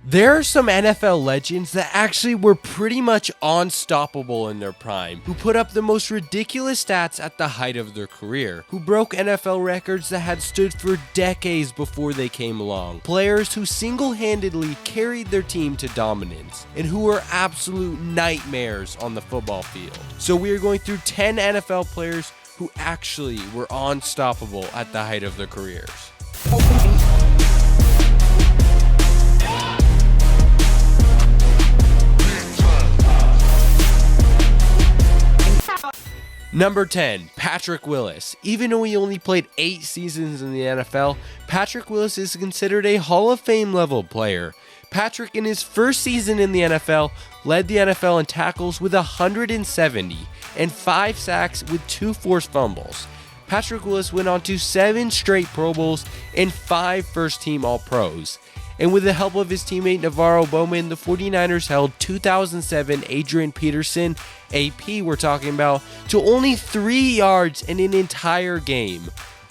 There are some NFL legends that actually were pretty much unstoppable in their prime, who put up the most ridiculous stats at the height of their career, who broke NFL records that had stood for decades before they came along, players who single-handedly carried their team to dominance, and who were absolute nightmares on the football field. So we are going through 10 NFL players who actually were unstoppable at the height of their careers. Number 10, Patrick Willis. Even though he only played 8 seasons in the NFL, Patrick Willis is considered a Hall of Fame level player. Patrick, in his first season in the NFL, led the NFL in tackles with 170 and 5 sacks with 2 forced fumbles. Patrick Willis went on to 7 straight Pro Bowls and 5 first-team All-Pros. And with the help of his teammate Navarro Bowman, the 49ers held 2007 Adrian Peterson, AP we're talking about, to only 3 yards in an entire game.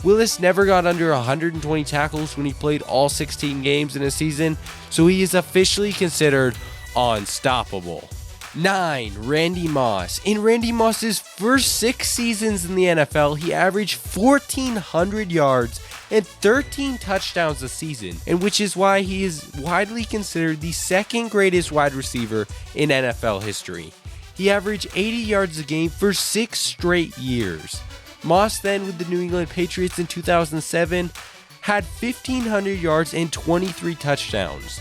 Willis never got under 120 tackles when he played all 16 games in a season, so he is officially considered unstoppable. 9. Randy Moss. In Randy Moss's first 6 seasons in the NFL, he averaged 1,400 yards and 13 touchdowns a season, and which is why he is widely considered the second greatest wide receiver in NFL history. He averaged 80 yards a game for 6 straight years. Moss then, with the New England Patriots in 2007, had 1,500 yards and 23 touchdowns.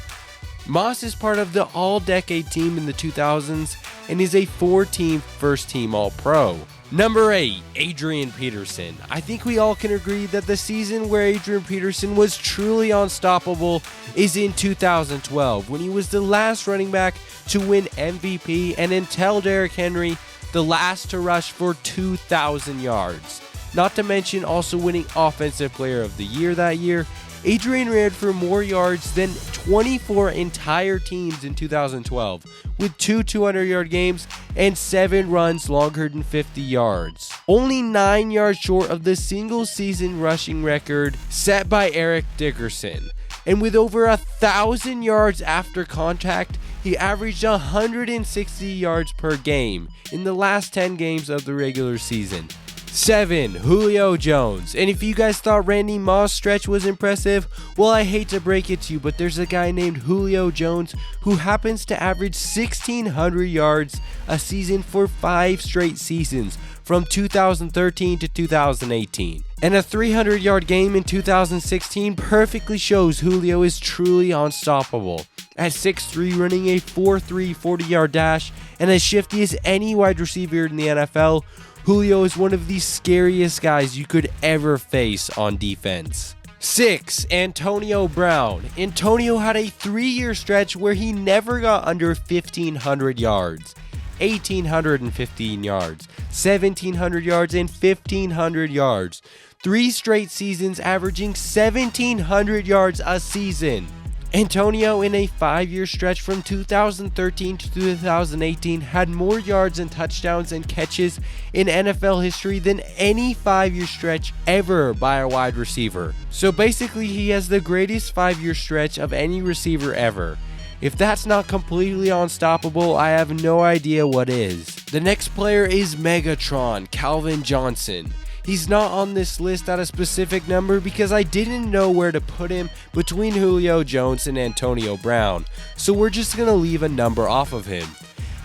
Moss is part of the All-Decade team in the 2000s and is a 4-team first-team All-Pro. Number 8, Adrian Peterson. I think we all can agree that the season where Adrian Peterson was truly unstoppable is in 2012, when he was the last running back to win MVP and until Derrick Henry, the last to rush for 2,000 yards. Not to mention also winning Offensive Player of the Year that year. Adrian ran for more yards than 24 entire teams in 2012, with 2 200-yard games and 7 runs longer than 50 yards. Only 9 yards short of the single-season rushing record set by Eric Dickerson. And with over 1,000 yards after contact, he averaged 160 yards per game in the last 10 games of the regular season. 7. Julio Jones. And if you guys thought Randy Moss' stretch was impressive, well, I hate to break it to you, but there's a guy named Julio Jones who happens to average 1,600 yards a season for 5 straight seasons from 2013 to 2018. And a 300-yard game in 2016 perfectly shows Julio is truly unstoppable. At 6'3", running a 4.3 40-yard dash and as shifty as any wide receiver in the NFL, Julio is one of the scariest guys you could ever face on defense. 6. Antonio Brown. Antonio had a 3-year stretch where he never got under 1,500 yards. 1,815 yards, 1,700 yards, and 1,500 yards. 3 straight seasons averaging 1,700 yards a season. Antonio, in a 5-year stretch from 2013 to 2018, had more yards and touchdowns and catches in NFL history than any 5-year stretch ever by a wide receiver. So basically, he has the greatest 5-year stretch of any receiver ever. If that's not completely unstoppable, I have no idea what is. The next player is Megatron, Calvin Johnson. He's not on this list at a specific number because I didn't know where to put him between Julio Jones and Antonio Brown, so we're just going to leave a number off of him.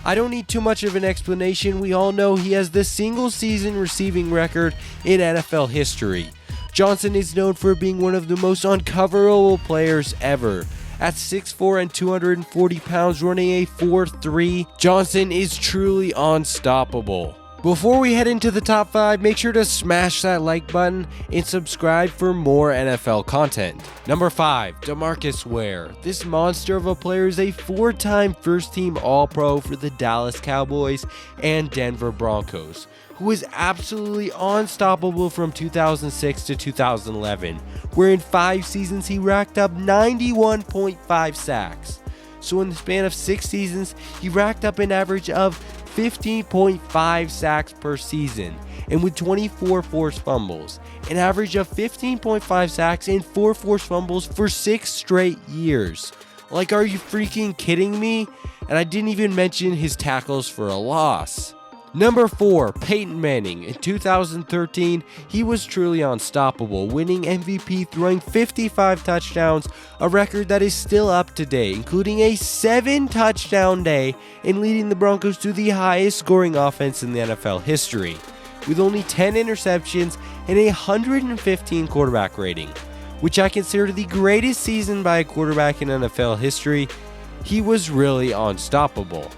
I don't need too much of an explanation. We all know he has the single season receiving record in NFL history. Johnson is known for being one of the most uncoverable players ever. At 6'4" and 240 pounds, running a 4.3, Johnson is truly unstoppable. Before we head into the top 5, make sure to smash that like button and subscribe for more NFL content. Number 5, DeMarcus Ware. This monster of a player is a 4-time first-team All-Pro for the Dallas Cowboys and Denver Broncos, who was absolutely unstoppable from 2006 to 2011, where in 5 seasons he racked up 91.5 sacks. So in the span of 6 seasons, he racked up an average of 15.5 sacks per season, and with 24 forced fumbles, an average of 15.5 sacks and 4 forced fumbles for 6 straight years. Like, are you freaking kidding me? And I didn't even mention his tackles for a loss. Number 4, Peyton Manning. In 2013, he was truly unstoppable, winning MVP, throwing 55 touchdowns, a record that is still up to date, including a 7-touchdown day and leading the Broncos to the highest scoring offense in the NFL history, with only 10 interceptions and a 115 quarterback rating, which I consider the greatest season by a quarterback in NFL history. He was really unstoppable.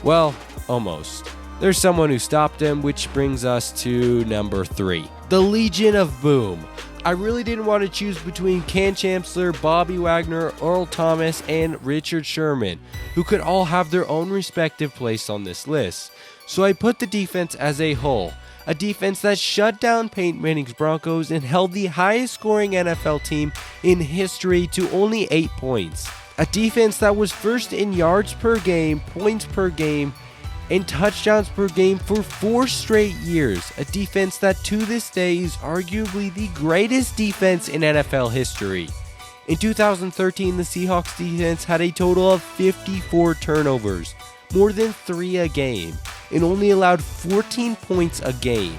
Well, almost. There's someone who stopped him, which brings us to number 3, the Legion of Boom. I really didn't want to choose between Ken Chancellor, Bobby Wagner, Earl Thomas, and Richard Sherman, who could all have their own respective place on this list. So I put the defense as a whole, a defense that shut down Peyton Manning's Broncos and held the highest scoring NFL team in history to only 8 points. A defense that was first in yards per game, points per game, and touchdowns per game for 4 straight years. A defense that to this day is arguably the greatest defense in NFL history. In 2013, the Seahawks defense had a total of 54 turnovers, more than 3 a game, and only allowed 14 points a game.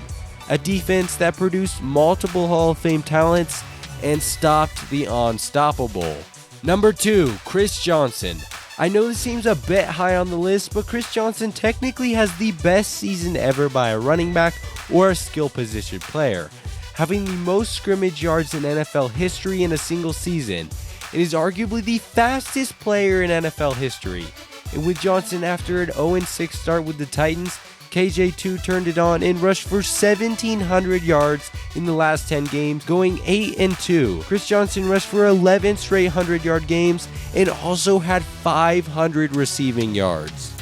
A defense that produced multiple Hall of Fame talents and stopped the unstoppable. Number 2, Chris Johnson. I know this seems a bit high on the list, but Chris Johnson technically has the best season ever by a running back or a skill position player, having the most scrimmage yards in NFL history in a single season, and is arguably the fastest player in NFL history. And with Johnson after an 0-6 start with the Titans, KJ2 turned it on and rushed for 1,700 yards in the last 10 games, going 8-2. Chris Johnson rushed for 11 straight 100-yard games and also had 500 receiving yards.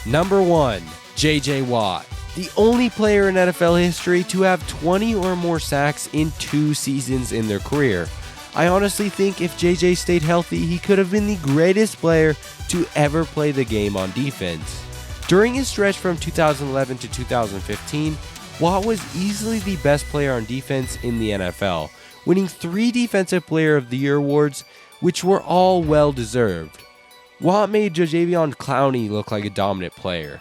Number 1, JJ Watt. The only player in NFL history to have 20 or more sacks in 2 seasons in their career. I honestly think if JJ stayed healthy, he could have been the greatest player to ever play the game on defense. During his stretch from 2011 to 2015, Watt was easily the best player on defense in the NFL, winning 3 Defensive Player of the Year awards, which were all well-deserved. Watt made Jadeveon Clowney look like a dominant player.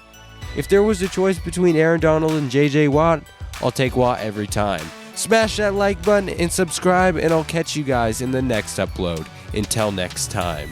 If there was a choice between Aaron Donald and JJ Watt, I'll take Watt every time. Smash that like button and subscribe, and I'll catch you guys in the next upload. Until next time.